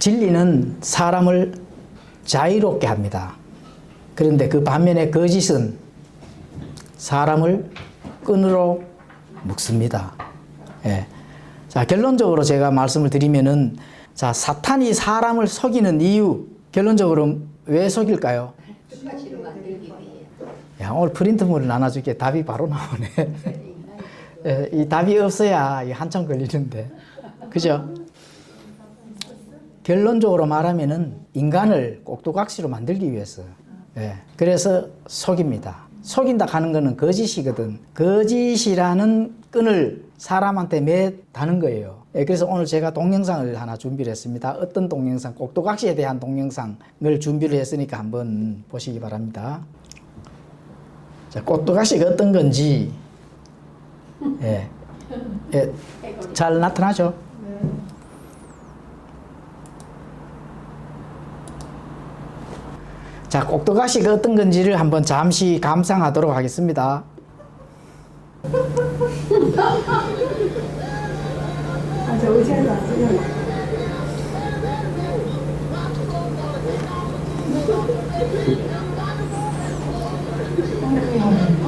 진리는 사람을 자유롭게 합니다. 그런데 그 반면에 거짓은 사람을 끈으로 묶습니다. 예. 자, 결론적으로 제가 말씀을 드리면은, 자, 사탄이 사람을 속이는 이유, 결론적으로 왜 속일까요? 야, 오늘 프린트물을 나눠줄게. 답이 바로 나오네. 예, 이 답이 없어야 한참 걸리는데. 그죠? 결론적으로 말하면은 인간을 꼭두각시로 만들기 위해서. 예, 그래서 속입니다. 속인다 하는 거는 거짓이거든. 거짓이라는 끈을 사람한테 매다는 거예요. 예, 그래서 오늘 제가 동영상을 하나 준비를 했습니다. 어떤 동영상, 꼭두각시에 대한 동영상을 준비를 했으니까 한번 보시기 바랍니다. 자, 꼭두각시가 어떤 건지, 예, 예, 잘 나타나죠? 자, 꼭두각시가 어떤 건지를 한번 잠시 감상하도록 하겠습니다. 저 의자에도 안 쓰려고.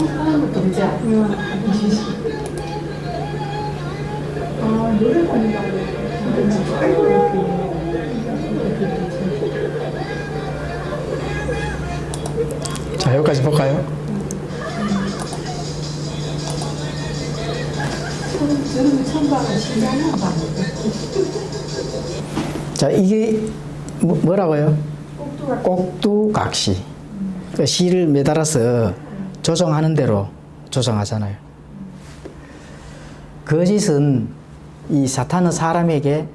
하나부터 의자. 아, 노래 다닌다고. 아이고, 이렇게. 자, 여기까지 볼까요? 저는 천방을 신장한 방. 자, 이게 뭐라고요? 꼭두각시. 그 실을 매달아서 조정하는 대로 조정하잖아요. 거짓은 이 사탄은 사람에게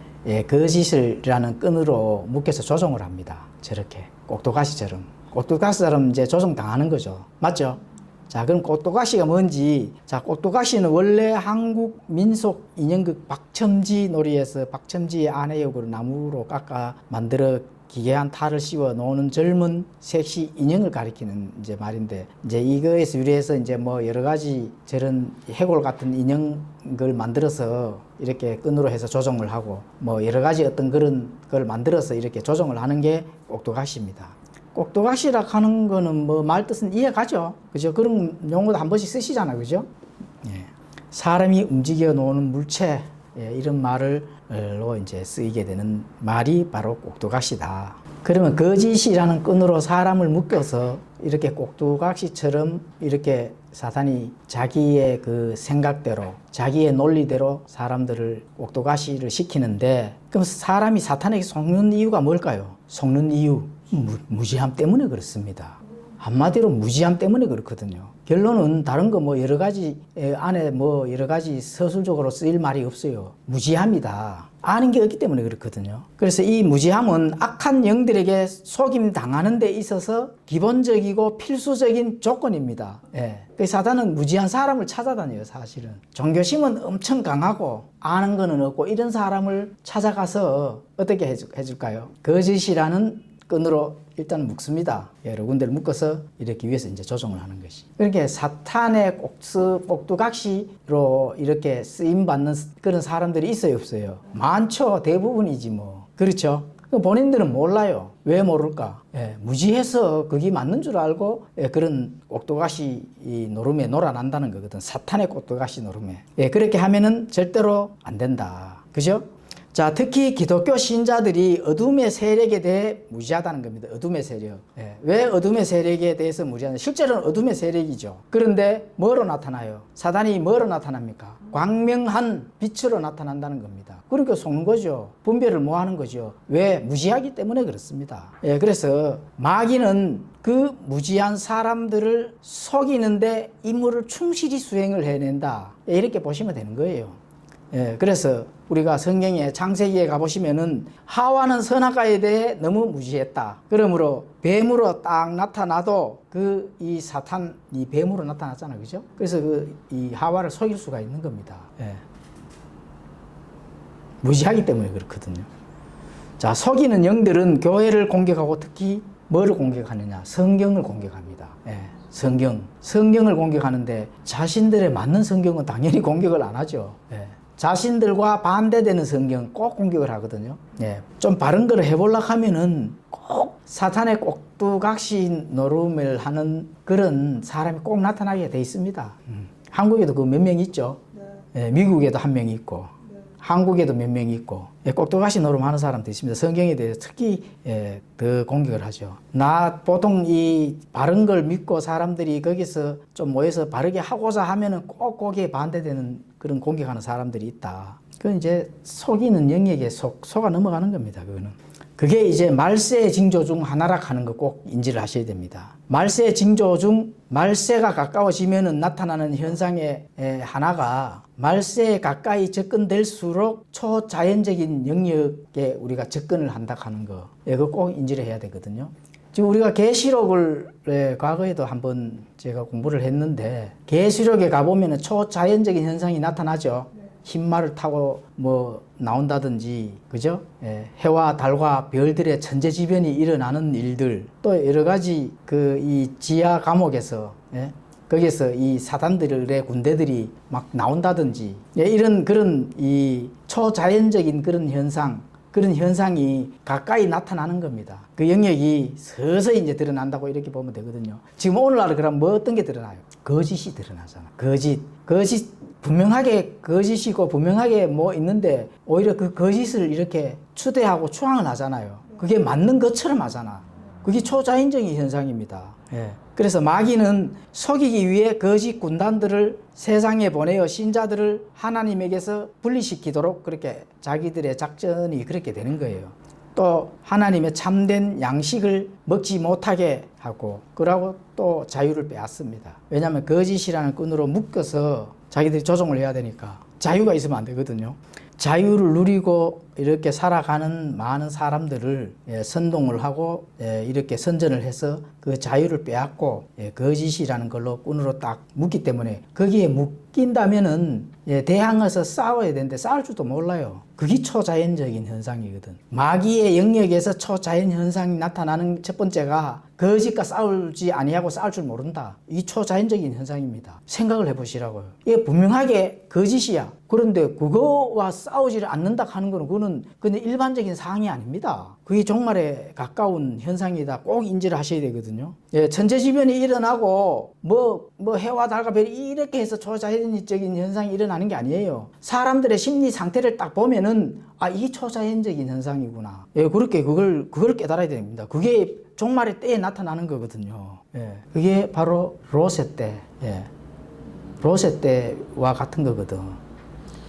거짓이라는 끈으로 묶여서 조정을 합니다. 저렇게 꼭두각시처럼. 꼭두각시처럼 이제 조정당하는 거죠. 맞죠? 자, 그럼 꼭두각시가 뭔지. 자, 꼭두각시는 원래 한국 민속 인형극 박첨지 놀이에서 박첨지의 아내 역으로 나무로 깎아 만들어 기괴한 탈을 씌워 노는 젊은 섹시 인형을 가리키는 이제 말인데, 이제 이거에서 유래해서 이제 뭐 여러 가지 저런 해골 같은 인형을 만들어서 이렇게 끈으로 해서 조정을 하고, 뭐 여러 가지 어떤 그런 걸 만들어서 이렇게 조정을 하는 게 꼭두각시입니다. 꼭두각시라 하는 거는 뭐 말 뜻은 이해가죠? 그죠? 그런 용어도 한 번씩 쓰시잖아요. 그죠? 예. 사람이 움직여 놓는 물체, 예, 이런 말을로 이제 쓰이게 되는 말이 바로 꼭두각시다. 그러면 거짓이라는 끈으로 사람을 묶어서 이렇게 꼭두각시처럼 이렇게 사탄이 자기의 그 생각대로, 자기의 논리대로 사람들을 꼭두각시를 시키는데, 그럼 사람이 사탄에게 속는 이유가 뭘까요? 속는 이유, 무지함 때문에 그렇습니다. 한마디로 무지함 때문에 그렇거든요. 결론은 다른 거 뭐 여러 가지 안에 뭐 여러 가지 서술적으로 쓰일 말이 없어요. 무지함이다. 아는 게 없기 때문에 그렇거든요. 그래서 이 무지함은 악한 영들에게 속임 당하는 데 있어서 기본적이고 필수적인 조건입니다. 예. 그 사단은 무지한 사람을 찾아다녀요, 사실은. 종교심은 엄청 강하고 아는 거는 없고 이런 사람을 찾아가서 어떻게 해줄까요? 거짓이라는 끈으로 일단 묶습니다. 여러 군데를 묶어서 이렇게 위해서 이제 조정을 하는 것이. 그렇게 사탄의 꼭두각시로 이렇게 쓰임받는 그런 사람들이 있어요, 없어요? 많죠. 대부분이지 뭐. 그렇죠? 본인들은 몰라요. 왜 모를까? 예, 무지해서 그게 맞는 줄 알고 그런 꼭두각시 노름에 놀아난다는 거거든. 사탄의 꼭두각시 노름에. 예, 그렇게 하면은 절대로 안 된다. 그죠? 자, 특히 기독교 신자들이 어둠의 세력에 대해 무지하다는 겁니다. 어둠의 세력. 예, 왜 어둠의 세력에 대해서 무지하냐? 실제로는 어둠의 세력이죠. 그런데 뭐로 나타나요? 사단이 뭐로 나타납니까? 광명한 빛으로 나타난다는 겁니다. 그러니까 속는 거죠. 분별을 못 하는 거죠. 왜? 무지하기 때문에 그렇습니다. 예, 그래서 마귀는 그 무지한 사람들을 속이는데 임무를 충실히 수행을 해낸다. 예, 이렇게 보시면 되는 거예요. 예, 그래서 우리가 성경에 창세기에 가보시면은 하와는 선악과에 대해 너무 무지했다. 그러므로 뱀으로 딱 나타나도 이 사탄이 뱀으로 나타났잖아. 그죠? 그래서 이 하와를 속일 수가 있는 겁니다. 예. 무지하기 때문에 그렇거든요. 자, 속이는 영들은 교회를 공격하고 특히 뭐를 공격하느냐? 성경을 공격합니다. 예. 성경을 공격하는데 자신들의 맞는 성경은 당연히 공격을 안 하죠. 예. 자신들과 반대되는 성경 꼭 공격을 하거든요. 예, 좀 바른 걸 해보려고 하면은 꼭 사탄의 꼭두각시 노름을 하는 그런 사람이 꼭 나타나게 돼 있습니다. 한국에도 그 몇 명 있죠. 예, 미국에도 한 명 있고, 한국에도 몇 명 있고, 예, 꼭두각시 노름하는 사람도 있습니다. 성경에 대해서 특히 예, 더 공격을 하죠. 나 보통 이 바른 걸 믿고 사람들이 거기서 좀 모여서 바르게 하고자 하면은 꼭 거기에 반대되는 그런 공격하는 사람들이 있다. 그건 이제 속이는 영역에 속아 넘어가는 겁니다. 그거는. 그게 이제 말세의 징조 중 하나라 하는 거 꼭 인지를 하셔야 됩니다. 말세의 징조 중 말세가 가까워지면은 나타나는 현상의 하나가 말세에 가까이 접근될수록 초자연적인 영역에 우리가 접근을 한다 하는 거. 이거 꼭 인지를 해야 되거든요. 지금 우리가 계시록을 과거에도 한번 제가 공부를 했는데 계시록에 가보면은 초자연적인 현상이 나타나죠. 흰 말을 타고 뭐 나온다든지, 그죠? 예, 해와 달과 별들의 천재지변이 일어나는 일들, 또 여러 가지 그 이 지하 감옥에서, 예, 거기에서 이 사단들의 군대들이 막 나온다든지, 예, 이런 그런 이 초자연적인 그런 현상, 그런 현상이 가까이 나타나는 겁니다. 그 영역이 서서히 이제 드러난다고 이렇게 보면 되거든요. 지금 오늘날 그럼 뭐 어떤 게 드러나요? 거짓이 드러나잖아. 거짓. 분명하게 거짓이고 분명하게 뭐 있는데 오히려 그 거짓을 이렇게 추대하고 추앙을 하잖아요. 그게 맞는 것처럼 하잖아. 그게 초자연적인 현상입니다. 예. 그래서 마귀는 속이기 위해 거짓 군단들을 세상에 보내어 신자들을 하나님에게서 분리시키도록 그렇게 자기들의 작전이 그렇게 되는 거예요. 또 하나님의 참된 양식을 먹지 못하게 하고, 그러고 또 자유를 빼앗습니다. 왜냐하면 거짓이라는 끈으로 묶여서 자기들이 조종을 해야 되니까 자유가 있으면 안 되거든요. 자유를 누리고 이렇게 살아가는 많은 사람들을 선동을 하고 이렇게 선전을 해서 그 자유를 빼앗고 거짓이라는 걸로 끈으로 딱 묶기 때문에 거기에 묶인다면은 대항해서 싸워야 되는데 싸울 줄도 몰라요. 그게 초자연적인 현상이거든. 마귀의 영역에서 초자연 현상이 나타나는 첫 번째가 거짓과 싸우지 아니하고 싸울 줄 모른다. 이 초자연적인 현상입니다. 생각을 해보시라고요. 이게 분명하게 거짓이야. 그런데 그거와 싸우지를 않는다 하는 거는 그거는 일반적인 사항이 아닙니다. 그게 종말에 가까운 현상이다. 꼭 인지를 하셔야 되거든요. 예, 천재지변이 일어나고 뭐 해와 달과 별이 이렇게 해서 초자연적인 현상이 일어나는 게 아니에요. 사람들의 심리 상태를 딱 보면은 이 초자연적인 현상이구나. 예, 그렇게 그걸 깨달아야 됩니다. 그게 종말의 때에 나타나는 거거든요. 예, 그게 바로 로세 때, 로세 때와 같은 거거든.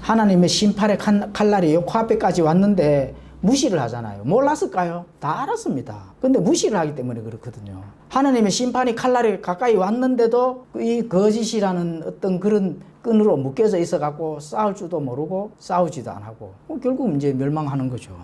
하나님의 심판의 칼날이 코앞에까지 왔는데 무시를 하잖아요. 몰랐을까요? 다 알았습니다. 근데 무시를 하기 때문에 그렇거든요. 하나님의 심판이 칼날이 가까이 왔는데도 이 거짓이라는 어떤 그런 끈으로 묶여져 있어 갖고 싸울 줄도 모르고 싸우지도 안 하고 결국 이제 멸망하는 거죠.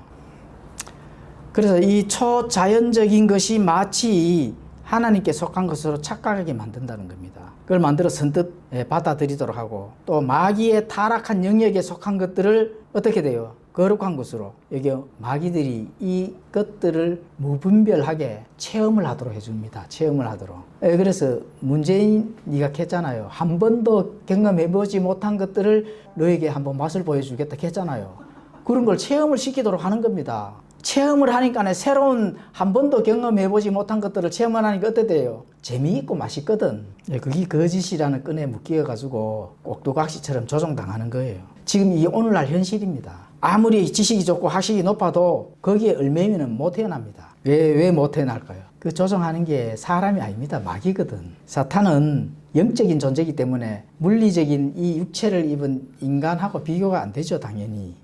그래서 이 초자연적인 것이 마치 하나님께 속한 것으로 착각하게 만든다는 겁니다. 그걸 만들어 선뜻 받아들이도록 하고, 또 마귀의 타락한 영역에 속한 것들을 어떻게 돼요? 거룩한 것으로. 여기 마귀들이 이 것들을 무분별하게 체험을 하도록 해줍니다. 체험을 하도록. 그래서 문재인이가 했잖아요. 한 번도 경험해보지 못한 것들을 너에게 한번 맛을 보여주겠다 했잖아요. 그런 걸 체험을 시키도록 하는 겁니다. 체험을 하니까 새로운 한 번도 경험해보지 못한 것들을 체험을 하니까 어때 돼요? 재미있고 맛있거든. 그게 거짓이라는 끈에 묶여가지고 꼭두각시처럼 조종당하는 거예요. 지금 이 오늘날 현실입니다. 아무리 지식이 좋고 학식이 높아도 거기에 얽매이면 못 태어납니다. 왜 못 태어날까요? 그 조종하는 게 사람이 아닙니다. 마귀거든. 사탄은 영적인 존재이기 때문에 물리적인 이 육체를 입은 인간하고 비교가 안 되죠, 당연히.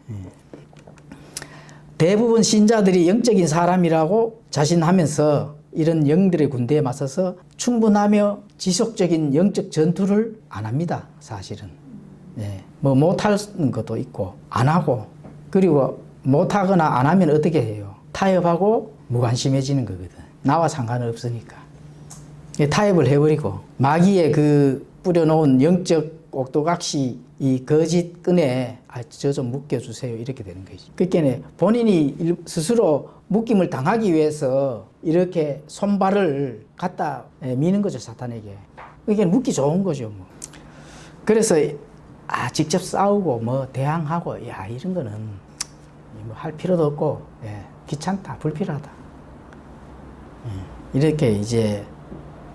대부분 신자들이 영적인 사람이라고 자신하면서 이런 영들의 군대에 맞서서 충분하며 지속적인 영적 전투를 안 합니다, 사실은. 뭐 못하는 것도 있고 안 하고, 그리고 못하거나 안 하면 어떻게 해요? 타협하고 무관심해지는 거거든. 나와 상관없으니까. 타협을 해버리고 마귀의 그 뿌려놓은 영적 꼭두각시 이 거짓 끈에 저 좀 묶여주세요, 이렇게 되는 거지. 그러니까 본인이 스스로 묶임을 당하기 위해서 이렇게 손발을 갖다 미는 거죠, 사탄에게. 그러니까 묶기 좋은 거죠, 뭐. 그래서 직접 싸우고 뭐 대항하고 야 이런 거는 뭐 할 필요도 없고 귀찮다 불필요하다. 이렇게 이제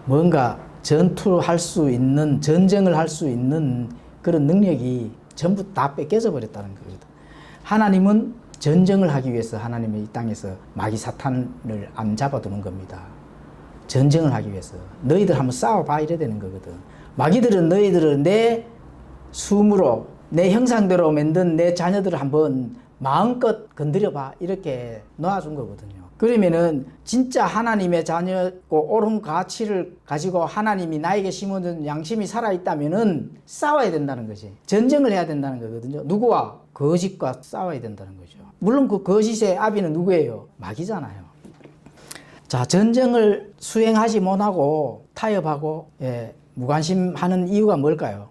뭔가 전투할 수 있는 전쟁을 할 수 있는 그런 능력이 전부 다 뺏겨져 버렸다는 거거든. 하나님은 전쟁을 하기 위해서 하나님의 이 땅에서 마귀 사탄을 안 잡아두는 겁니다. 전쟁을 하기 위해서 너희들 한번 싸워봐 이래야 되는 거거든. 마귀들은 너희들을 내 숨으로 내 형상대로 만든 내 자녀들을 한번 마음껏 건드려봐 이렇게 놓아준 거거든요. 그러면은 진짜 하나님의 자녀고 옳은 가치를 가지고 하나님이 나에게 심어준 양심이 살아있다면은 싸워야 된다는 거지. 전쟁을 해야 된다는 거거든요. 누구와? 거짓과 싸워야 된다는 거죠. 물론 그 거짓의 아비는 누구예요? 마귀잖아요. 자, 전쟁을 수행하지 못하고 타협하고 무관심하는 이유가 뭘까요?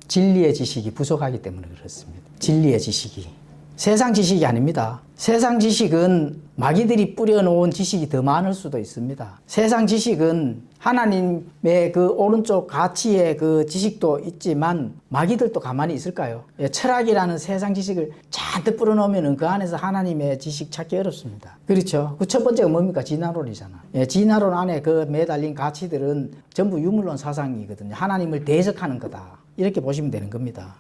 진리의 지식이 부족하기 때문에 그렇습니다. 진리의 지식이. 세상 지식이 아닙니다. 세상 지식은 마귀들이 뿌려놓은 지식이 더 많을 수도 있습니다. 세상 지식은 하나님의 그 오른쪽 가치의 그 지식도 있지만 마귀들도 가만히 있을까요? 철학이라는 세상 지식을 잔뜩 뿌려놓으면 그 안에서 하나님의 지식 찾기 어렵습니다. 그렇죠? 그 첫 번째가 뭡니까? 진화론이잖아. 진화론 안에 그 매달린 가치들은 전부 유물론 사상이거든요. 하나님을 대적하는 거다. 이렇게 보시면 되는 겁니다.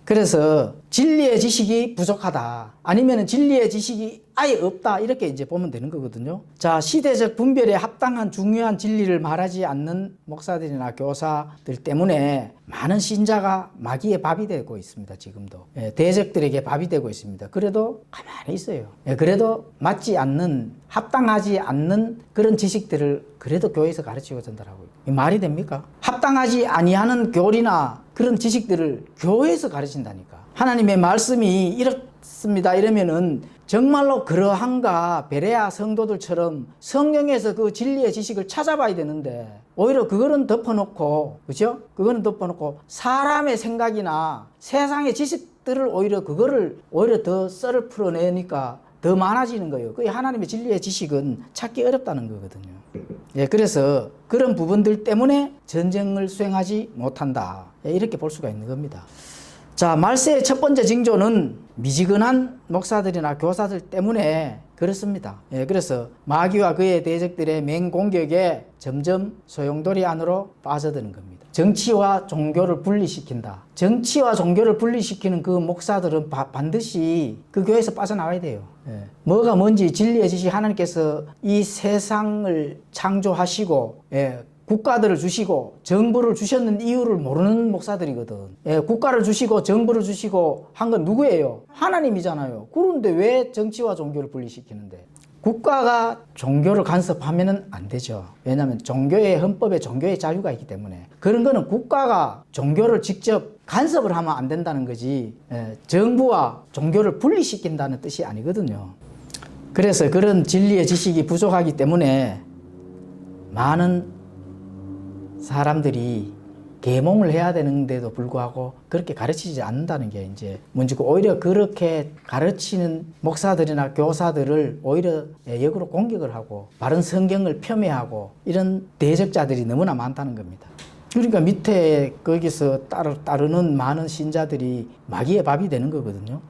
그래서 진리의 지식이 부족하다. 아니면 진리의 지식이 아예 없다. 이렇게 이제 보면 되는 거거든요. 자, 시대적 분별에 합당한 중요한 진리를 말하지 않는 목사들이나 교사들 때문에 많은 신자가 마귀의 밥이 되고 있습니다. 지금도. 대적들에게 밥이 되고 있습니다. 그래도 가만히 있어요. 그래도 맞지 않는, 합당하지 않는 그런 지식들을 그래도 교회에서 가르치고 전달하고 있어요. 말이 됩니까? 합당하지 아니하는 교리나 그런 지식들을 교회에서 가르친다니까. 하나님의 말씀이 이렇습니다. 이러면은 정말로 그러한가 베레아 성도들처럼 성경에서 그 진리의 지식을 찾아봐야 되는데 오히려 그거는 덮어놓고, 그죠? 그거는 덮어놓고 사람의 생각이나 세상의 지식들을 오히려 그거를 오히려 더 썰을 풀어내니까 더 많아지는 거예요. 그 하나님의 진리의 지식은 찾기 어렵다는 거거든요. 그래서 그런 부분들 때문에 전쟁을 수행하지 못한다. 이렇게 볼 수가 있는 겁니다. 자, 말세의 첫 번째 징조는 미지근한 목사들이나 교사들 때문에 그렇습니다. 그래서 마귀와 그의 대적들의 맹공격에 점점 소용돌이 안으로 빠져드는 겁니다. 정치와 종교를 분리시킨다. 정치와 종교를 분리시키는 그 목사들은 반드시 그 교회에서 빠져나와야 돼요. 뭐가 뭔지 진리의 지식 하나님께서 이 세상을 창조하시고 국가들을 주시고 정부를 주셨는 이유를 모르는 목사들이거든. 국가를 주시고 정부를 주시고 한 건 누구예요? 하나님이잖아요. 그런데 왜 정치와 종교를 분리시키는데? 국가가 종교를 간섭하면 안 되죠. 왜냐하면 종교의 헌법에 종교의 자유가 있기 때문에. 그런 거는 국가가 종교를 직접 간섭을 하면 안 된다는 거지 정부와 종교를 분리시킨다는 뜻이 아니거든요. 그래서 그런 진리의 지식이 부족하기 때문에 많은 사람들이 계몽을 해야 되는데도 불구하고 그렇게 가르치지 않는다는 게 이제 문제고, 오히려 그렇게 가르치는 목사들이나 교사들을 오히려 역으로 공격을 하고 바른 성경을 폄훼하고 이런 대적자들이 너무나 많다는 겁니다. 그러니까 밑에 거기서 따르는 많은 신자들이 마귀의 밥이 되는 거거든요.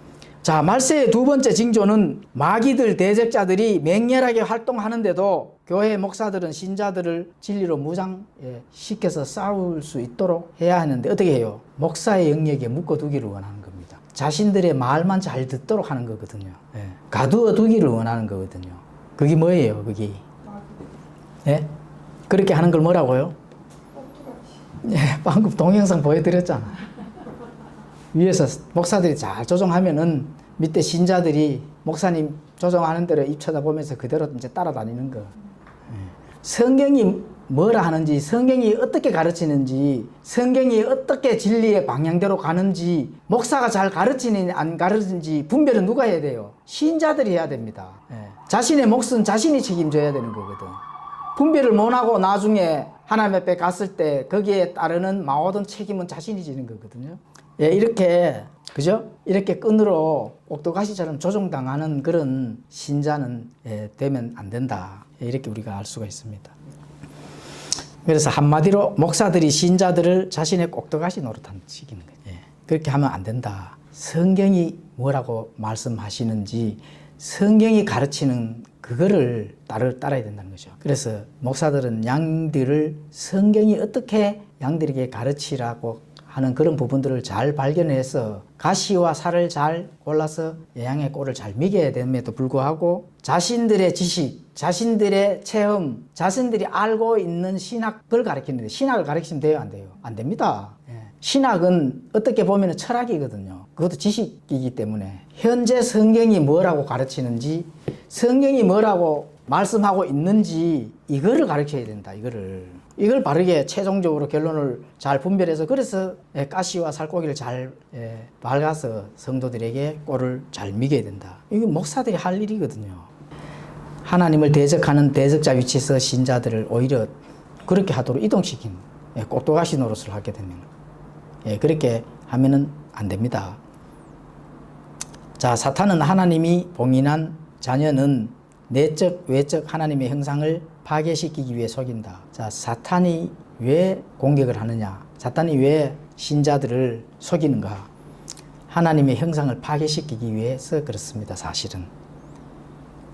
자, 말세의 두 번째 징조는 마귀들 대적자들이 맹렬하게 활동하는데도 교회 목사들은 신자들을 진리로 무장시켜서 싸울 수 있도록 해야 하는데 어떻게 해요? 목사의 영역에 묶어두기를 원하는 겁니다. 자신들의 말만 잘 듣도록 하는 거거든요. 가두어 두기를 원하는 거거든요. 그게 뭐예요? 그게 그렇게 하는 걸 뭐라고요? 방금 동영상 보여드렸잖아. 위에서 목사들이 잘 조정하면은 밑에 신자들이 목사님 조정하는 대로 입 쳐다보면서 그대로 이제 따라다니는 거. 성경이 뭐라 하는지, 성경이 어떻게 가르치는지, 성경이 어떻게 진리의 방향대로 가는지, 목사가 잘 가르치는지 안 가르치는지 분별은 누가 해야 돼요? 신자들이 해야 됩니다. 자신의 몫은 자신이 책임져야 되는 거거든. 분별을 못하고 나중에 하나님 앞에 갔을 때 거기에 따르는 모든 책임은 자신이 지는 거거든요. 이렇게, 그죠? 이렇게 끈으로 옥도가시처럼 조종당하는 그런 신자는 되면 안 된다. 이렇게 우리가 알 수가 있습니다. 그래서 한마디로 목사들이 신자들을 자신의 꼭두가시 노릇한 시키는 거예요. 그렇게 하면 안 된다. 성경이 뭐라고 말씀하시는지 성경이 가르치는 그거를 따라야 된다는 거죠. 그래서 목사들은 양들을 성경이 어떻게 양들에게 가르치라고 하는 그런 부분들을 잘 발견해서 가시와 살을 잘 골라서 양의 꼴을 잘 먹여야 됨에도 불구하고 자신들의 지식, 자신들의 체험, 자신들이 알고 있는 신학을 가르치는데 신학을 가르치면 돼요? 안 돼요? 안 됩니다. 신학은 어떻게 보면 철학이거든요. 그것도 지식이기 때문에 현재 성경이 뭐라고 가르치는지 성경이 뭐라고 말씀하고 있는지 이거를 가르쳐야 된다. 이걸 바르게 최종적으로 결론을 잘 분별해서 그래서 가시와 살코기를 잘 밝아서 성도들에게 꼴을 잘 미겨야 된다. 이게 목사들이 할 일이거든요. 하나님을 대적하는 대적자 위치에서 신자들을 오히려 그렇게 하도록 이동시킨 꼭두가시 노릇을 하게 되면 그렇게 하면은 안 됩니다. 자, 사탄은 하나님이 봉인한 자녀는 내적, 외적 하나님의 형상을 파괴시키기 위해 속인다. 자, 사탄이 왜 공격을 하느냐? 사탄이 왜 신자들을 속이는가? 하나님의 형상을 파괴시키기 위해서 그렇습니다, 사실은.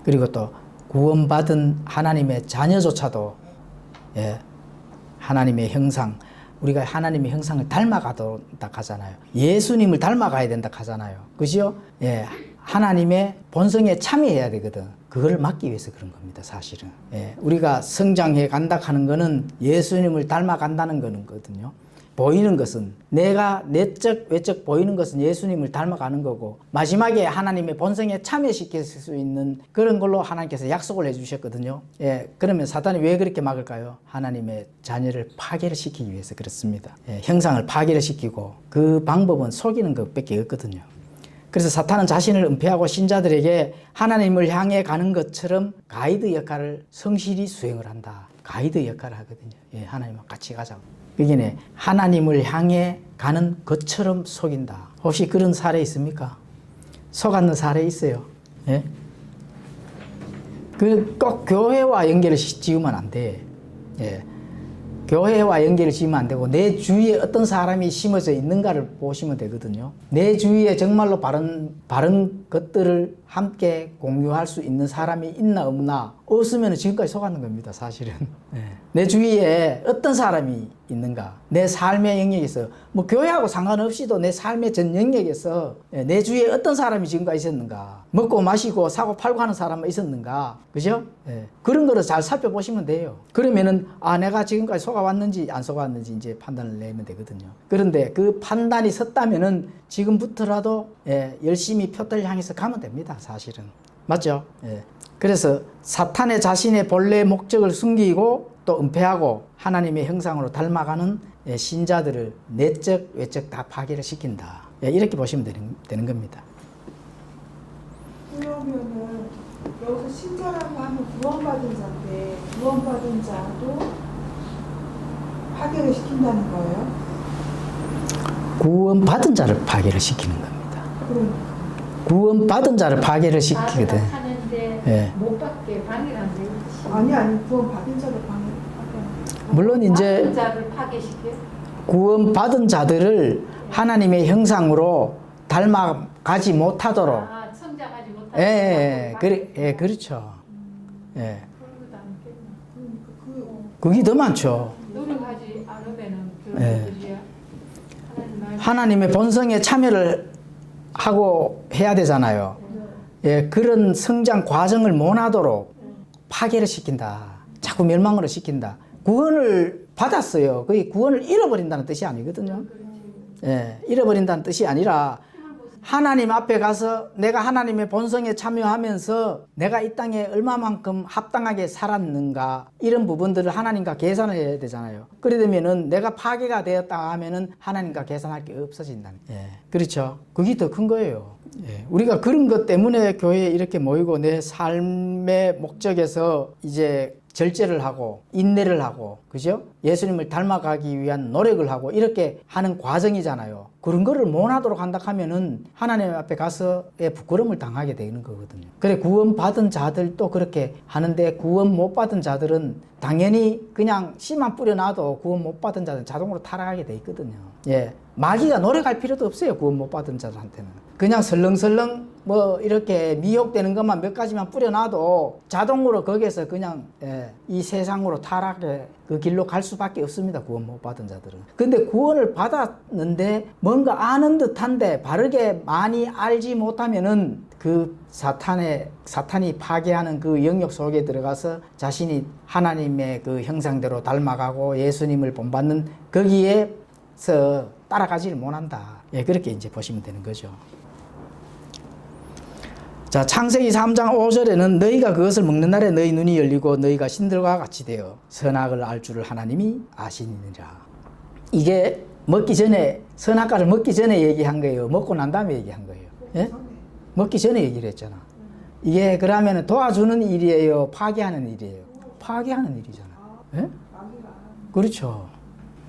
그리고 또 구원받은 하나님의 자녀조차도 하나님의 형상, 우리가 하나님의 형상을 닮아가도록 하잖아요. 예수님을 닮아가야 된다 하잖아요. 그죠? 하나님의 본성에 참여해야 되거든. 그걸 막기 위해서 그런 겁니다, 사실은. 우리가 성장해 간다 하는 거는 예수님을 닮아간다는 거거든요. 보이는 것은 내가 내적 외적 보이는 것은 예수님을 닮아가는 거고 마지막에 하나님의 본성에 참여시킬 수 있는 그런 걸로 하나님께서 약속을 해주셨거든요. 그러면 사탄이 왜 그렇게 막을까요? 하나님의 자녀를 파괴를 시키기 위해서 그렇습니다. 형상을 파괴를 시키고 그 방법은 속이는 것밖에 없거든요. 그래서 사탄은 자신을 은폐하고 신자들에게 하나님을 향해 가는 것처럼 가이드 역할을 성실히 수행을 한다. 가이드 역할을 하거든요. 하나님과 같이 가자고. 그게 하나님을 향해 가는 것처럼 속인다. 혹시 그런 사례 있습니까? 속았는 사례 있어요. 꼭 교회와 연결을 지으면 안 돼. 교회와 연결을 지으면 안 되고 내 주위에 어떤 사람이 심어져 있는가를 보시면 되거든요. 내 주위에 정말로 바른 것들을 함께 공유할 수 있는 사람이 있나 없나 없으면 지금까지 속았는 겁니다, 사실은. 내 주위에 어떤 사람이 있는가, 내 삶의 영역에서 뭐 교회하고 상관없이도 내 삶의 전 영역에서 내 주위에 어떤 사람이 지금까지 있었는가, 먹고 마시고 사고 팔고 하는 사람은 있었는가, 그죠? 그런 거를 잘 살펴보시면 돼요. 그러면은 내가 지금까지 속아왔는지 안 속아왔는지 이제 판단을 내면 되거든요. 그런데 그 판단이 섰다면은 지금부터라도 열심히 표대를 향해서 가면 됩니다, 사실은. 맞죠? 그래서 사탄의 자신의 본래 목적을 숨기고 또 은폐하고 하나님의 형상으로 닮아가는 신자들을 내적 외적 다 파괴를 시킨다. 이렇게 보시면 되는 겁니다. 그러면은 여기서 신자라고 하면 구원받은 자인데 구원받은 자도 파괴를 시킨다는 거예요? 구원받은 자를 파괴를 시키는 겁니다. 그러니까. 구원받은 자를 파괴를 시키거든. 하는데 못 받게 방해를 돼요. 아니 구원받은 자를 방해. 물론 이제 받은 자를 파괴시켜요? 구원받은 자들을 하나님의 형상으로 닮아가지 못하도록. 성장하지 못하도록. 그렇죠. 그런 것도 않겠나. 그게 더 많죠. 노력하지 않으면은 그런 것들이야. 하나님의 본성에 참여를 하고 해야 되잖아요. 그런 성장 과정을 못하도록 파괴를 시킨다. 자꾸 멸망으로 시킨다. 구원을 받았어요. 그게 구원을 잃어버린다는 뜻이 아니거든요. 잃어버린다는 뜻이 아니라 하나님 앞에 가서 내가 하나님의 본성에 참여하면서 내가 이 땅에 얼마만큼 합당하게 살았는가 이런 부분들을 하나님과 계산을 해야 되잖아요. 그러려면은 내가 파괴가 되었다 하면은 하나님과 계산할 게 없어진다는. 그렇죠. 그게 더 큰 거예요. 우리가 그런 것 때문에 교회에 이렇게 모이고 내 삶의 목적에서 이제 절제를 하고 인내를 하고 그죠? 예수님을 닮아가기 위한 노력을 하고 이렇게 하는 과정이잖아요. 그런 거를 못하도록 한다 하면은 하나님 앞에 가서 부끄러움을 당하게 되는 거거든요. 그래 구원받은 자들도 그렇게 하는데 구원 못 받은 자들은 당연히 그냥 씨만 뿌려놔도 구원 못 받은 자들은 자동으로 타락하게 돼 있거든요. 마귀가 노력할 필요도 없어요. 구원 못 받은 자들한테는. 그냥 설렁설렁 뭐 이렇게 미혹되는 것만 몇 가지만 뿌려놔도 자동으로 거기에서 그냥 이 세상으로 타락의 그 길로 갈 수밖에 없습니다. 구원 못 받은 자들은. 근데 구원을 받았는데 뭔가 아는 듯한데 바르게 많이 알지 못하면은 그 사탄이 파괴하는 그 영역 속에 들어가서 자신이 하나님의 그 형상대로 닮아가고 예수님을 본받는 거기에서 따라가지를 못한다. 예, 그렇게 이제 보시면 되는 거죠. 자, 창세기 3장 5절에는 너희가 그것을 먹는 날에 너희 눈이 열리고 너희가 신들과 같이 되어 선악을 알 줄을 하나님이 아시니라. 이게 먹기 전에, 선악과를 먹기 전에 얘기한 거예요. 먹고 난 다음에 얘기한 거예요. 예? 먹기 전에 얘기를 했잖아. 이게 그러면 도와주는 일이에요? 파괴하는 일이에요? 파괴하는 일이잖아. 예? 그렇죠.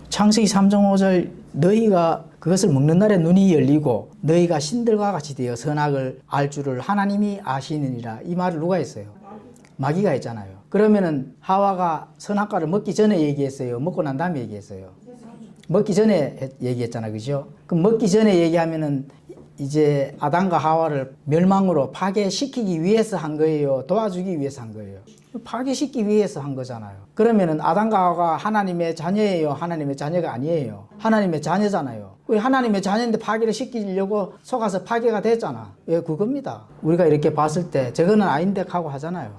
창세기 3장 5절 너희가 그것을 먹는 날에 눈이 열리고 너희가 신들과 같이 되어 선악을 알 줄을 하나님이 아시느니라. 이 말을 누가 했어요? 마귀가 했잖아요. 그러면은 하와가 선악과를 먹기 전에 얘기했어요? 먹고 난 다음에 얘기했어요? 먹기 전에 얘기했잖아. 그죠? 그럼 먹기 전에 얘기하면은 이제 아담과 하와를 멸망으로 파괴시키기 위해서 한 거예요? 도와주기 위해서 한 거예요? 파괴시키기 위해서 한 거잖아요. 그러면은 아담과 하와가 하나님의 자녀예요? 하나님의 자녀가 아니에요? 하나님의 자녀잖아요. 왜 하나님의 자녀인데 파괴를 시키려고 속아서 파괴가 됐잖아. 왜 그겁니다. 우리가 이렇게 봤을 때 저거는 아닌데 하고 하잖아요.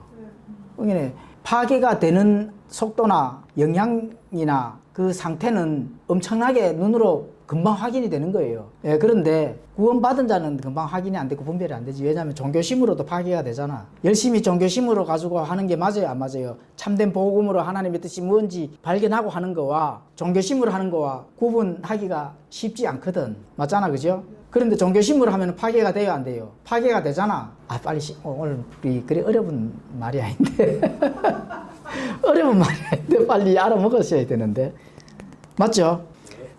그러니까 파괴가 되는 속도나 영향이나 그 상태는 엄청나게 눈으로 금방 확인이 되는 거예요. 예, 그런데 구원받은 자는 금방 확인이 안 되고 분별이 안 되지. 왜냐하면 종교심으로도 파괴가 되잖아. 열심히 종교심으로 가지고 하는 게 맞아요, 안 맞아요? 참된 복음으로 하나님의 뜻이 뭔지 발견하고 하는 거와 종교심으로 하는 거와 구분하기가 쉽지 않거든. 맞잖아, 그죠? 그런데 종교심으로 하면 파괴가 돼요, 안 돼요? 파괴가 되잖아. 아, 빨리 오늘 우리 그래 어려운 말이 아닌데 어려운 말이 아닌데 빨리 알아먹으셔야 되는데. 맞죠?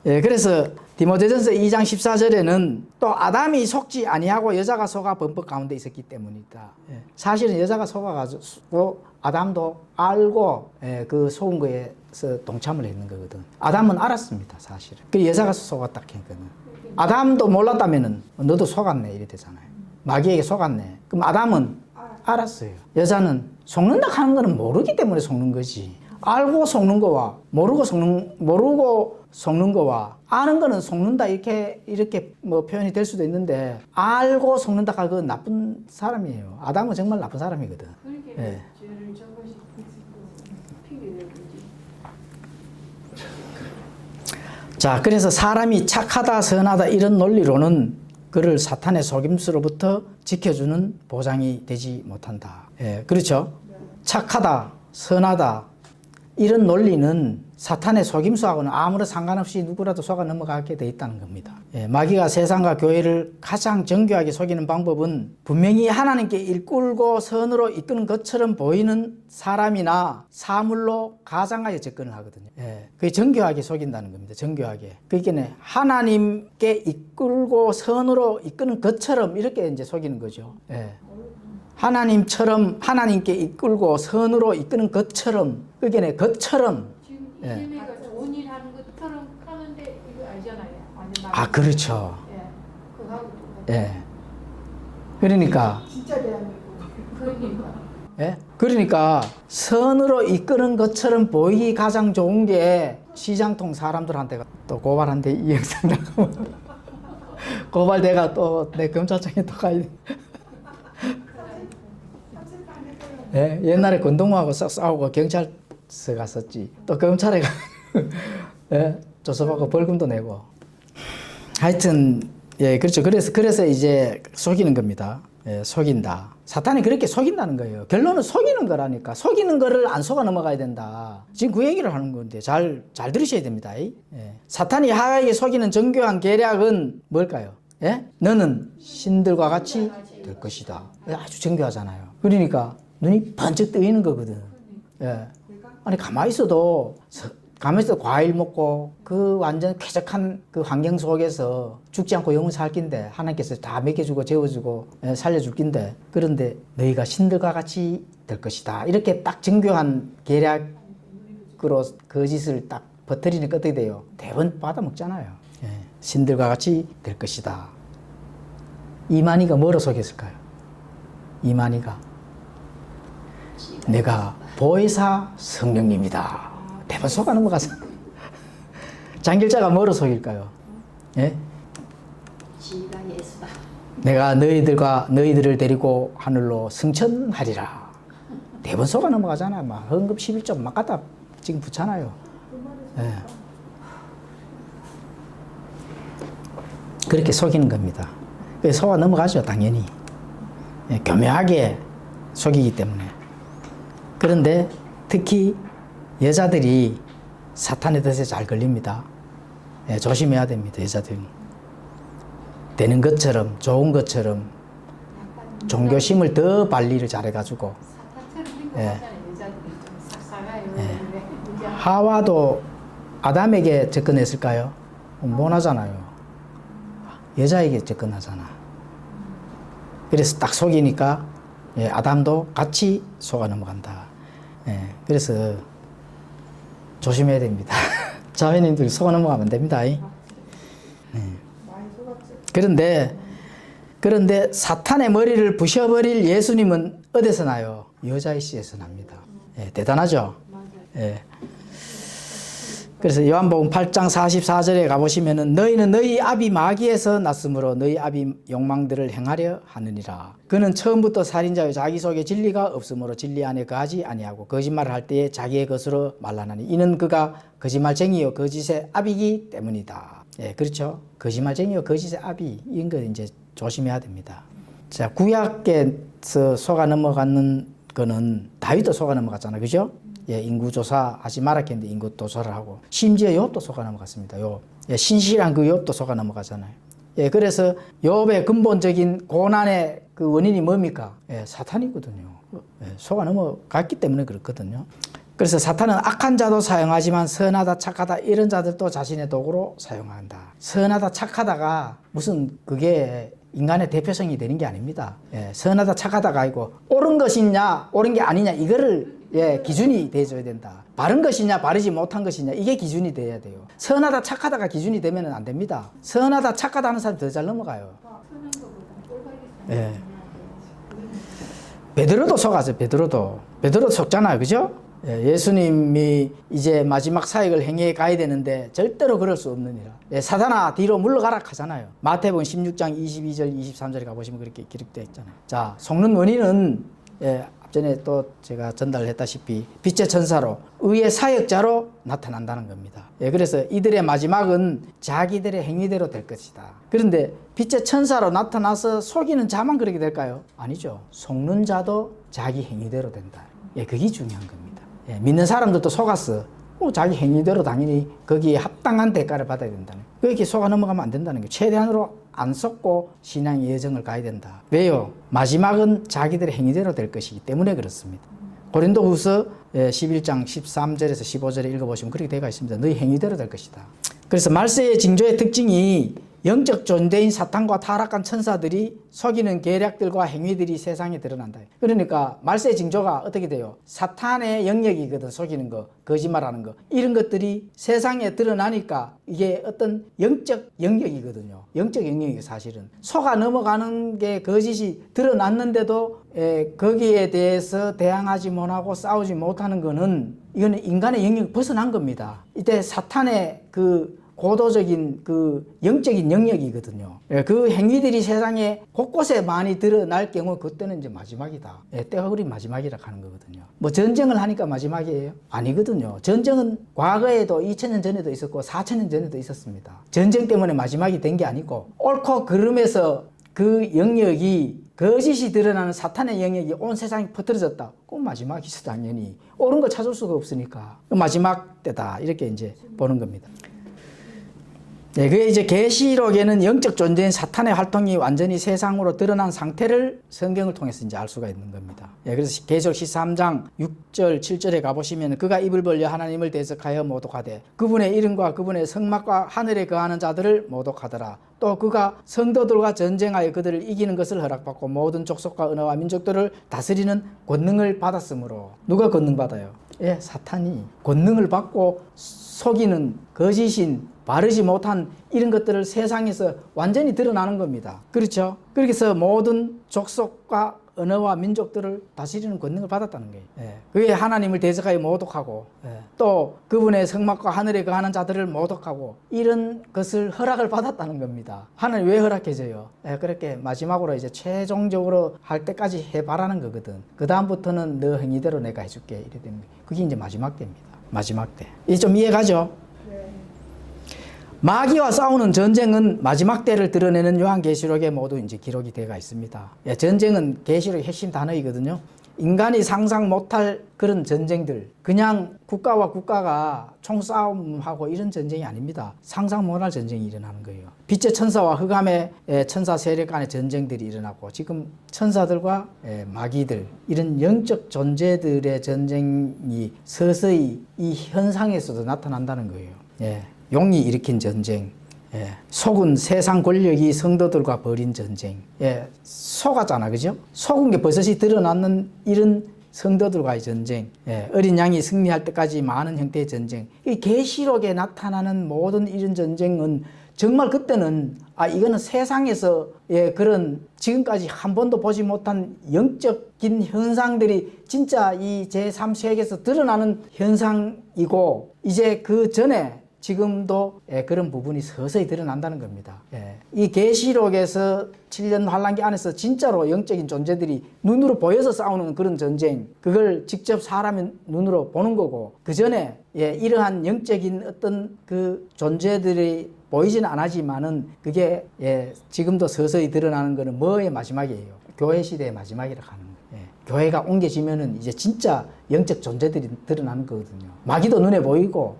예, 그래서 디모데전서 2장 14절에는 또 아담이 속지 아니하고 여자가 속아 범법 가운데 있었기 때문이다. 예, 사실은 여자가 속아가지고 아담도 알고 그 속은 거에서 동참을 했는 거거든. 아담은 알았습니다, 사실은. 그 여자가 속았다 했거든. 아담도 몰랐다면은 너도 속았네 이래 되잖아요. 마귀에게 속았네. 그럼 아담은 알았어요. 여자는 속는다 하는 거는 모르기 때문에 속는 거지. 알고 속는 거와 모르고 속는 거와 아는 거는 속는다 이렇게 뭐 표현이 될 수도 있는데 알고 속는다가 그건 나쁜 사람이에요. 아담은 정말 나쁜 사람이거든. 그렇게 예. 죄를 저것이 피게 되든지. 자, 그래서 사람이 착하다 선하다 이런 논리로는 그를 사탄의 속임수로부터 지켜주는 보장이 되지 못한다. 예, 그렇죠? 착하다 선하다 이런 논리는 사탄의 속임수하고는 아무런 상관없이 누구라도 속아 넘어가게 돼 있다는 겁니다. 예, 마귀가 세상과 교회를 가장 정교하게 속이는 방법은 분명히 하나님께 일꿀고 선으로 이끄는 것처럼 보이는 사람이나 사물로 가장하여 접근을 하거든요. 예, 그게 정교하게 속인다는 겁니다. 정교하게. 그러니까 하나님께 이끌고 선으로 이끄는 것처럼 이렇게 이제 속이는 거죠. 예. 하나님처럼 하나님께 이끌고 선으로 이끄는 것처럼 그게 것처럼 지금 예. 이재명이가 좋은 일 하는 것처럼 하는데 이거 알잖아요. 아 그렇죠. 예. 그거하고 똑같아요. 예. 그러니까 진짜 대한민국. 그러니까. 예? 그러니까 선으로 이끄는 것처럼 보이기 가장 좋은 게 시장통 사람들한테 또 고발한데 이 영상 나가면 고발대가 또 내 검찰청에 또 가야 돼. 예, 옛날에 권동무하고 싸우고 경찰서 갔었지. 또 검찰에 가, 예, 조사받고 벌금도 내고. 하여튼, 예, 그렇죠. 그래서 이제 속이는 겁니다. 예, 속인다. 사탄이 그렇게 속인다는 거예요. 결론은 속이는 거라니까. 속이는 거를 안 속아 넘어가야 된다. 지금 그 얘기를 하는 건데 잘 들으셔야 됩니다. 예. 사탄이 하와에게 속이는 정교한 계략은 뭘까요? 예? 너는 신들과 같이 될 것이다. 아주 정교하잖아요. 그러니까 눈이 번쩍 뜨이는 거거든. 예. 아니 가만히 있어도 과일 먹고 그 완전 쾌적한 그 환경 속에서 죽지 않고 영원 살 낀데 하나님께서 다 먹여주고 재워주고 살려줄 낀데 그런데 너희가 신들과 같이 될 것이다. 이렇게 딱 정교한 계략으로 거짓을 딱 버터리니까 어떻게 돼요? 대번 받아먹잖아요. 예. 신들과 같이 될 것이다. 이만희가 뭐로 속였을까요? 이만희가 내가 보혜사 성령님이다. 대번 속아 넘어가서. 장길자가 뭐로 속일까요? 예? 지가 예수다. 내가 너희들을 데리고 하늘로 승천하리라. 대번 속아 넘어가잖아. 막 헌금 11조 막 갖다 지금 붙잖아요. 예. 그렇게 속이는 겁니다. 속아 넘어가죠, 당연히. 예, 교묘하게 속이기 때문에. 그런데 특히 여자들이 사탄의 뜻에 잘 걸립니다. 예, 조심해야 됩니다, 여자들이. 되는 것처럼, 좋은 것처럼 종교심을 더 관리를 잘해가지고. 사탄처럼 예. 행동하잖아요. 여자들이 좀 삭삭해요. 예. 하와도 아담에게 접근했을까요? 못 하잖아요. 여자에게 접근하잖아. 그래서 딱 속이니까 예, 아담도 같이 속아 넘어간다. 예, 그래서 조심해야 됩니다. 자매님들이 속아 넘어가면 됩니다. 예. 많이 속았죠. 그런데 사탄의 머리를 부셔버릴 예수님은 어디서 나요? 여자의 씨에서 납니다. 예, 대단하죠? 예. 그래서 요한복음 8장 44절에 가보시면은 너희는 너희 아비 마귀에서 났으므로 너희 아비 욕망들을 행하려 하느니라. 그는 처음부터 살인자요 자기 속에 진리가 없으므로 진리 안에 거하지 아니하고 거짓말을 할 때에 자기의 것으로 말하나니 이는 그가 거짓말쟁이요 거짓의 아비이기 때문이다. 예, 그렇죠. 거짓말쟁이요 거짓의 아비 이런 거 이제 조심해야 됩니다. 자, 구약에서 속아 넘어가는 거는 다윗도 속아 넘어갔잖아요, 그죠? 예, 인구조사 하지 말았겠는데 인구조사를 하고 심지어 욥도 속아 넘어갔습니다. 욥. 예, 신실한 그 욥도 속아 넘어가잖아요. 예, 그래서 욥의 근본적인 고난의 그 원인이 뭡니까? 예, 사탄이거든요. 예, 속아 넘어갔기 때문에 그렇거든요. 그래서 사탄은 악한 자도 사용하지만 선하다 착하다 이런 자들도 자신의 도구로 사용한다. 선하다 착하다가 무슨 그게 인간의 대표성이 되는 게 아닙니다. 예, 선하다 착하다가 아니고 옳은 것이냐 옳은 게 아니냐 이거를 예, 기준이 돼줘야 된다. 바른 것이냐 바르지 못한 것이냐 이게 기준이 돼야 돼요. 선하다 착하다가 기준이 되면 안 됩니다. 선하다 착하다 하는 사람이 더 잘 넘어가요. 선한 것보다 꼴보기 예. 베드로도 속았어요. 베드로도 속잖아요, 그죠? 예, 예수님이 이제 마지막 사역을 행해 가야 되는데 절대로 그럴 수 없느니라. 예, 사단아 뒤로 물러가라 하잖아요. 마태복음 16장 22절 23절에 가보시면 그렇게 기록되어 있잖아요. 자, 속는 원인은 예, 전에 또 제가 전달했다시피 빛의 천사로 의의 사역자로 나타난다는 겁니다. 예, 그래서 이들의 마지막은 자기들의 행위대로 될 것이다. 그런데 빛의 천사로 나타나서 속이는 자만 그렇게 될까요? 아니죠. 속는 자도 자기 행위대로 된다. 예, 그게 중요한 겁니다. 예, 믿는 사람들도 속았어. 자기 행위대로 당연히 거기에 합당한 대가를 받아야 된다는 거예요. 그렇게 속아 넘어가면 안 된다는 거예요. 최대한으로 안 속고 신앙의 여정을 가야 된다. 왜요? 마지막은 자기들의 행위대로 될 것이기 때문에 그렇습니다. 고린도후서 11장 13절에서 15절에 읽어보시면 그렇게 되어 있습니다. 너희 행위대로 될 것이다. 그래서 말세의 징조의 특징이 영적 존재인 사탄과 타락한 천사들이 속이는 계략들과 행위들이 세상에 드러난다. 그러니까 말세의 징조가 어떻게 돼요? 사탄의 영역이거든. 속이는 거, 거짓말하는 거. 이런 것들이 세상에 드러나니까 이게 어떤 영적 영역이거든요. 영적 영역이 사실은. 속아 넘어가는 게 거짓이 드러났는데도 거기에 대해서 대항하지 못하고 싸우지 못하는 거는 이거는 인간의 영역을 벗어난 겁니다. 이때 사탄의 그 고도적인 그 영적인 영역이거든요. 그 행위들이 세상에 곳곳에 많이 드러날 경우 그때는 이제 마지막이다. 때가 흐린 마지막이라 하는 거거든요. 뭐 전쟁을 하니까 마지막이에요? 아니거든요. 전쟁은 과거에도 2000년 전에도 있었고 4000년 전에도 있었습니다. 전쟁 때문에 마지막이 된 게 아니고 옳고 그름에서 그 영역이 거짓이 드러나는 사탄의 영역이 온 세상에 퍼뜨려졌다. 그건 마지막이죠, 당연히. 옳은 걸 찾을 수가 없으니까. 마지막 때다. 이렇게 이제 보는 겁니다. 네, 그게 이제 계시록에는 영적 존재인 사탄의 활동이 완전히 세상으로 드러난 상태를 성경을 통해서 이제 알 수가 있는 겁니다. 예, 그래서 계시록 13장 6절, 7절에 가보시면 그가 입을 벌려 하나님을 대적하여 모독하되 그분의 이름과 그분의 성막과 하늘에 거하는 자들을 모독하더라. 또 그가 성도들과 전쟁하여 그들을 이기는 것을 허락받고 모든 족속과 언어와 민족들을 다스리는 권능을 받았으므로 누가 권능 받아요? 예, 사탄이 권능을 받고 속이는 거짓인 바르지 못한 이런 것들을 세상에서 완전히 드러나는 겁니다. 그렇죠? 그렇게 해서 모든 족속과 언어와 민족들을 다스리는 권능을 받았다는 거예요. 예. 그게 하나님을 대적하여 모독하고, 예. 또 그분의 성막과 하늘에 거하는 자들을 모독하고, 이런 것을 허락을 받았다는 겁니다. 하나님 왜 허락해줘요? 예, 그렇게 마지막으로 이제 최종적으로 할 때까지 해봐라는 거거든. 그 다음부터는 너 행위대로 내가 해줄게. 이래 됩니다. 그게 이제 마지막 때입니다. 마지막 때. 이제 좀 이해가죠? 네. 마귀와 싸우는 전쟁은 마지막 때를 드러내는 요한계시록에 모두 이제 기록이 되어 있습니다. 예, 전쟁은 계시록의 핵심 단어이거든요. 인간이 상상 못할 그런 전쟁들, 그냥 국가와 국가가 총싸움하고 이런 전쟁이 아닙니다. 상상 못할 전쟁이 일어나는 거예요. 빛의 천사와 흑암의 천사 세력 간의 전쟁들이 일어나고, 지금 천사들과 마귀들, 이런 영적 존재들의 전쟁이 서서히 이 현상에서도 나타난다는 거예요. 예. 용이 일으킨 전쟁, 예. 속은 세상 권력이 성도들과 벌인 전쟁, 예. 속았잖아, 그죠? 속은 게 버섯이 드러나는 이런 성도들과의 전쟁, 예. 어린 양이 승리할 때까지 많은 형태의 전쟁. 이 계시록에 나타나는 모든 이런 전쟁은 정말 그때는 이거는 세상에서의 그런 지금까지 한 번도 보지 못한 영적인 현상들이 진짜 이 제3세계에서 드러나는 현상이고, 이제 그 전에 지금도 그런 부분이 서서히 드러난다는 겁니다. 이 계시록에서 7년 환란기 안에서 진짜로 영적인 존재들이 눈으로 보여서 싸우는 그런 전쟁, 그걸 직접 사람의 눈으로 보는 거고, 그 전에 이러한 영적인 어떤 그 존재들이 보이지는 않았지만은 그게 지금도 서서히 드러나는 거는 뭐의 마지막이에요? 교회 시대의 마지막이라고 하는 거예요. 교회가 옮겨지면은 이제 진짜 영적 존재들이 드러나는 거거든요. 마귀도 눈에 보이고,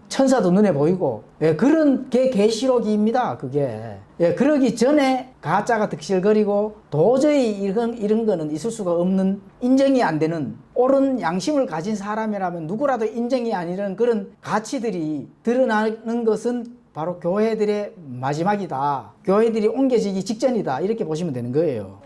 천사도 눈에 보이고, 그런 게 계시록입니다. 그게. 그러기 전에 가짜가 득실거리고 도저히 이런 거는 있을 수가 없는, 인정이 안 되는, 옳은 양심을 가진 사람이라면 누구라도 인정이 아니라는 그런 가치들이 드러나는 것은 바로 교회들의 마지막이다. 교회들이 옮겨지기 직전이다. 이렇게 보시면 되는 거예요.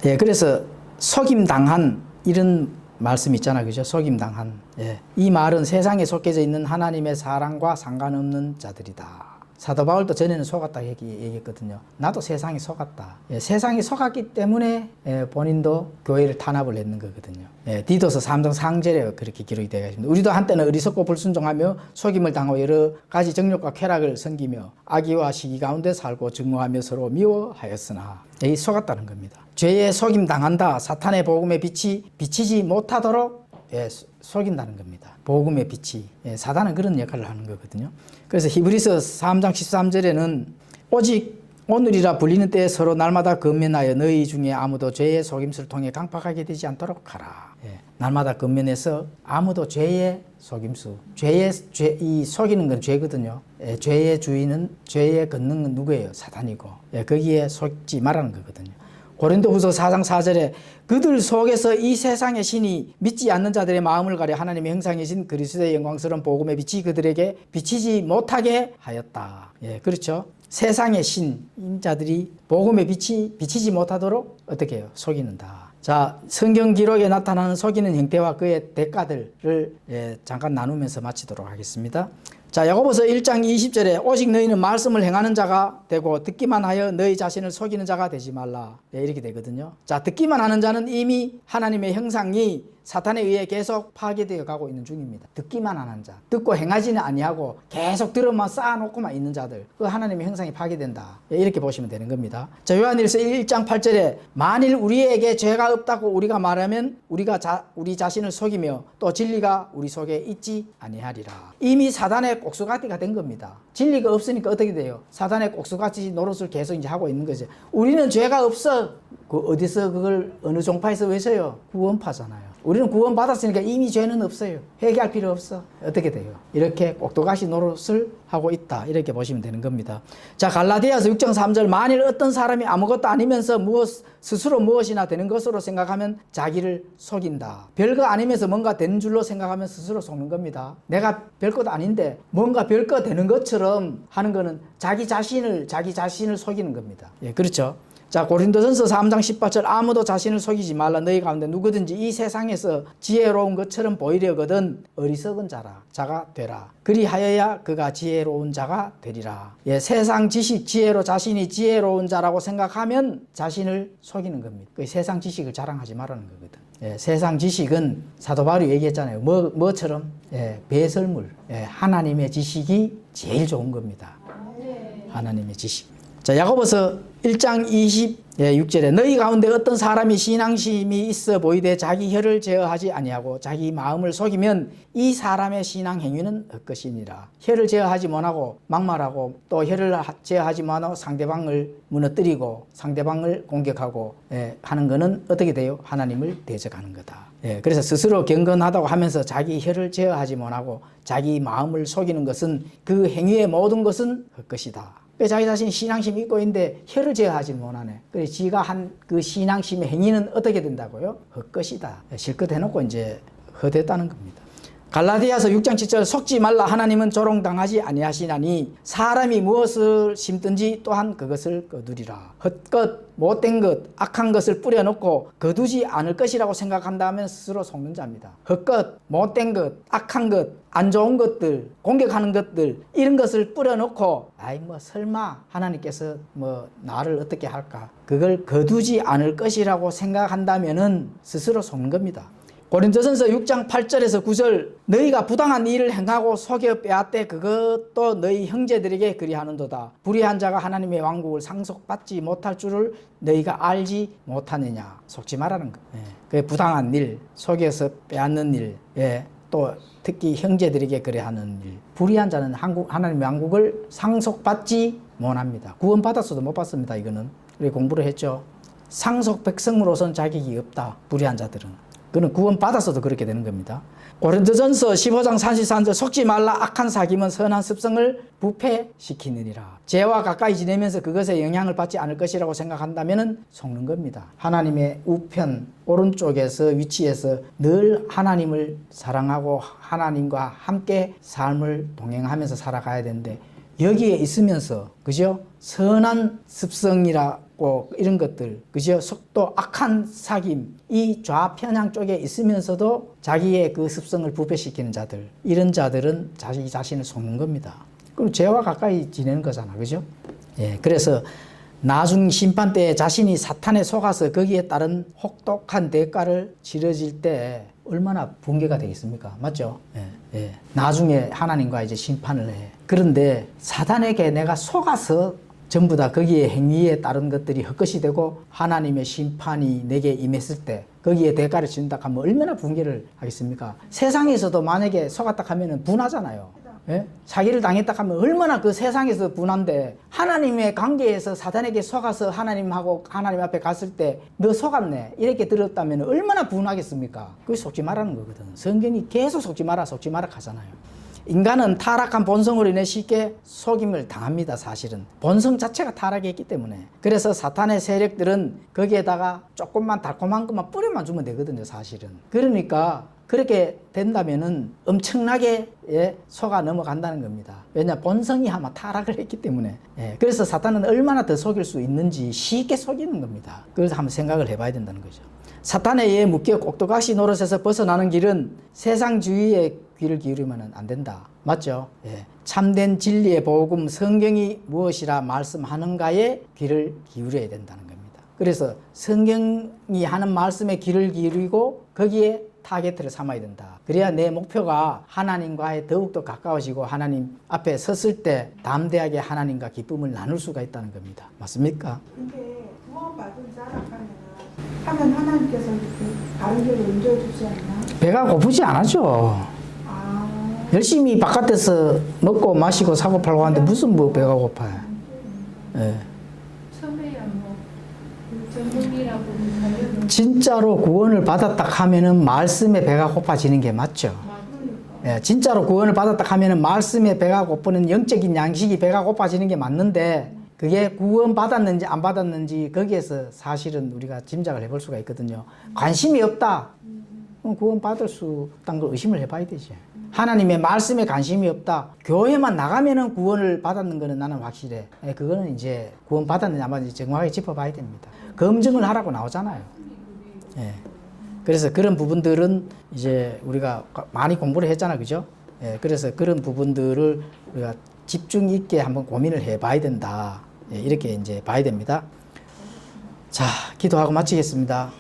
예, 그래서 속임당한 이런 말씀 있잖아요. 그죠? 속임당한. 예. 이 말은 세상에 속해져 있는 하나님의 사랑과 상관없는 자들이다. 사도 바울도 전에는 속았다 얘기했거든요. 나도 세상에 속았다. 예, 세상에 속았기 때문에 본인도 교회를 탄압을 했는 거거든요. 디도서 3장 4절에 그렇게 기록이 되어 있습니다. 우리도 한때는 어리석고 불순종하며 속임을 당하고 여러 가지 정욕과 쾌락을 섬기며 악의와 시기 가운데 살고 증오하며 서로 미워하였으나, 이 속았다는 겁니다. 죄에 속임 당한다. 사탄의 복음의 빛이 비치지 못하도록 속인다는 겁니다. 복음의 빛이. 사단은 그런 역할을 하는 거거든요. 그래서 히브리서 3장 13절에는 오직 오늘이라 불리는 때에 서로 날마다 근면하여 너희 중에 아무도 죄의 속임수를 통해 강팍하게 되지 않도록 하라. 날마다 근면해서 아무도 죄의 속임수, 이 속이는 건 죄거든요. 죄의 주인은, 죄의 걷는 누구예요? 사단이고, 거기에 속지 말라는 거거든요. 고린도후서 4장 4절에 그들 속에서 이 세상의 신이 믿지 않는 자들의 마음을 가려 하나님의 형상이신 그리스도의 영광스러운 복음의 빛이 그들에게 비치지 못하게 하였다. 그렇죠. 세상의 신자들이 복음의 빛이 비치지 못하도록 어떻게 해요? 속이는다. 자, 성경 기록에 나타나는 속이는 형태와 그의 대가들을 잠깐 나누면서 마치도록 하겠습니다. 자, 야고보서 1장 20절에 오직 너희는 말씀을 행하는 자가 되고 듣기만 하여 너희 자신을 속이는 자가 되지 말라. 이렇게 되거든요. 자, 듣기만 하는 자는 이미 하나님의 형상이 사탄에 의해 계속 파괴되어 가고 있는 중입니다. 듣기만 하는 자, 듣고 행하지는 아니하고 계속 들어만 쌓아놓고만 있는 자들, 그 하나님의 형상이 파괴된다. 이렇게 보시면 되는 겁니다. 자, 요한일서 1장 8절에 만일 우리에게 죄가 없다고 우리가 말하면 우리 자신을 속이며 또 진리가 우리 속에 있지 아니하리라. 이미 사단의 옥수가티가 된 겁니다. 진리가 없으니까 어떻게 돼요? 사단의 옥수가티 노릇을 계속 이제 하고 있는 거죠. 우리는 죄가 없어. 어디서 그걸 어느 종파에서 외쳐요? 구원파잖아요. 우리는 구원 받았으니까 이미 죄는 없어요. 회개할 필요 없어. 어떻게 돼요? 이렇게 꼭두가시 노릇을 하고 있다. 이렇게 보시면 되는 겁니다. 자, 갈라디아서 6장 3절 만일 어떤 사람이 아무것도 아니면서 스스로 무엇이나 되는 것으로 생각하면 자기를 속인다. 별거 아니면서 뭔가 되는 줄로 생각하면 스스로 속는 겁니다. 내가 별것도 아닌데 뭔가 별거 되는 것처럼 하는 거는 자기 자신을 속이는 겁니다. 그렇죠. 자, 고린도전서 3장 18절 아무도 자신을 속이지 말라. 너희 가운데 누구든지 이 세상에서 지혜로운 것처럼 보이려거든 어리석은 자가 되라. 그리하여야 그가 지혜로운 자가 되리라. 예, 세상 지식 지혜로 자신이 지혜로운 자라고 생각하면 자신을 속이는 겁니다. 그 세상 지식을 자랑하지 말라는 거거든. 예, 세상 지식은 사도 바울이 얘기했잖아요. 뭐처럼? 예, 배설물. 예, 하나님의 지식이 제일 좋은 겁니다. 하나님의 지식. 자, 야고보서 1장 26절에 너희 가운데 어떤 사람이 신앙심이 있어 보이되 자기 혀를 제어하지 아니하고 자기 마음을 속이면 이 사람의 신앙 행위는 헛것이니라. 혀를 제어하지 못하고 막말하고 또 혀를 제어하지 못하고 상대방을 무너뜨리고 상대방을 공격하고 하는 것은 어떻게 돼요? 하나님을 대적하는 거다. 그래서 스스로 경건하다고 하면서 자기 혀를 제어하지 못하고 자기 마음을 속이는 것은 그 행위의 모든 것은 헛것이다. 자기 자신이 신앙심이 있고 있는데 혀를 제어하지 못하네. 그래서 지가 한 그 신앙심의 행위는 어떻게 된다고요? 헛것이다. 실컷 해놓고 이제 헛됐다는 겁니다. 갈라디아서 6장 7절 속지 말라. 하나님은 조롱당하지 아니하시나니 사람이 무엇을 심든지 또한 그것을 거두리라. 헛것, 못된 것, 악한 것을 뿌려놓고 거두지 않을 것이라고 생각한다면 스스로 속는 자입니다. 헛것, 못된 것, 악한 것, 안 좋은 것들, 공격하는 것들 이런 것을 뿌려놓고 설마 하나님께서 나를 어떻게 할까? 그걸 거두지 않을 것이라고 생각한다면은 스스로 속는 겁니다. 고린도전서 6장 8절에서 9절 너희가 부당한 일을 행하고 속여 빼앗되 그것도 너희 형제들에게 그리하는도다. 불의한 자가 하나님의 왕국을 상속받지 못할 줄을 너희가 알지 못하느냐. 속지 말라는 거. 그 부당한 일, 속여서 빼앗는 일, 또 특히 형제들에게 그리하는 일. 불의한 자는 하나님의 왕국을 상속받지 못합니다. 구원받았어도 못 받습니다. 이거는 우리 공부를 했죠. 상속 백성으로서는 자격이 없다. 불의한 자들은. 그는 구원받았어도 그렇게 되는 겁니다. 고린도전서 15장 33절 속지 말라. 악한 사귐은 선한 습성을 부패시키느니라. 죄와 가까이 지내면서 그것에 영향을 받지 않을 것이라고 생각한다면 속는 겁니다. 하나님의 우편 오른쪽에서 위치에서 늘 하나님을 사랑하고 하나님과 함께 삶을 동행하면서 살아가야 되는데 여기에 있으면서 그죠? 선한 습성이라고 이런 것들 그죠? 또 악한 사귐 이 좌편향 쪽에 있으면서도 자기의 그 습성을 부패시키는 자들 이런 자들은 자기 자신을 속는 겁니다. 그럼 죄와 가까이 지내는 거잖아. 그죠? 그래서 나중 심판 때에 자신이 사탄에 속아서 거기에 따른 혹독한 대가를 치러질 때 얼마나 붕괴가 되겠습니까? 맞죠? 나중에 하나님과 이제 심판을 해. 그런데 사탄에게 내가 속아서 전부 다 거기에 행위에 따른 것들이 헛것이 되고 하나님의 심판이 내게 임했을 때 거기에 대가를 치른다 하면 얼마나 붕괴를 하겠습니까? 세상에서도 만약에 속았다 하면 분하잖아요. 사기를 당했다 하면 얼마나 그 세상에서 분한데 하나님의 관계에서 사탄에게 속아서 하나님하고 하나님 앞에 갔을 때 너 속았네 이렇게 들었다면 얼마나 분하겠습니까? 그게 속지 말라는 거거든. 성경이 계속 속지 마라 하잖아요. 인간은 타락한 본성으로 인해 쉽게 속임을 당합니다. 사실은 본성 자체가 타락했기 때문에. 그래서 사탄의 세력들은 거기에다가 조금만 달콤한 것만 뿌려만 주면 되거든요. 사실은. 그러니까 그렇게 된다면은 엄청나게 속아 넘어간다는 겁니다. 왜냐 본성이 아마 타락을 했기 때문에. 그래서 사탄은 얼마나 더 속일 수 있는지 쉽게 속이는 겁니다. 그래서 한번 생각을 해봐야 된다는 거죠. 사탄에 의해 묶여 꼭두각시 노릇에서 벗어나는 길은 세상주의에 귀를 기울이면 안 된다. 맞죠? 참된 진리의 복음 성경이 무엇이라 말씀하는가에 귀를 기울여야 된다는 겁니다. 그래서 성경이 하는 말씀에 귀를 기울이고 거기에 타겟을 삼아야 된다. 그래야 내 목표가 하나님과의 더욱더 가까워지고 하나님 앞에 섰을 때 담대하게 하나님과 기쁨을 나눌 수가 있다는 겁니다. 맞습니까? 근데 구원받은 사람 하면 하나님께서 다른 길로 인도해 주지 않나? 배가 고프지 않았죠. 열심히 바깥에서 먹고 마시고 사고 팔고 하는데 무슨 배가 고파요. 처음에야 전문이라고 알려놓은 진짜로 구원을 받았다 하면은 말씀에 배가 고파지는 게 맞죠. 진짜로 구원을 받았다 하면은 말씀에 배가 고프는 영적인 양식이 배가 고파지는 게 맞는데 그게 구원 받았는지 안 받았는지 거기에서 사실은 우리가 짐작을 해볼 수가 있거든요. 관심이 없다. 그럼 구원 받을 수 없다는 걸 의심을 해봐야 되지. 하나님의 말씀에 관심이 없다. 교회만 나가면은 구원을 받았는 거는 나는 확실해. 예, 그거는 이제 구원 받았느냐 아마 이제 정확하게 짚어봐야 됩니다. 검증을 하라고 나오잖아요. 예. 그래서 그런 부분들은 이제 우리가 많이 공부를 했잖아, 그죠? 예, 그래서 그런 부분들을 우리가 집중 있게 한번 고민을 해봐야 된다. 예, 이렇게 이제 봐야 됩니다. 자, 기도하고 마치겠습니다.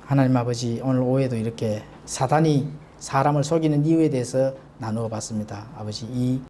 하나님 아버지, 오늘 오후에도 이렇게 사단이 사람을 속이는 이유에 대해서 나누어 봤습니다. 아버지, 이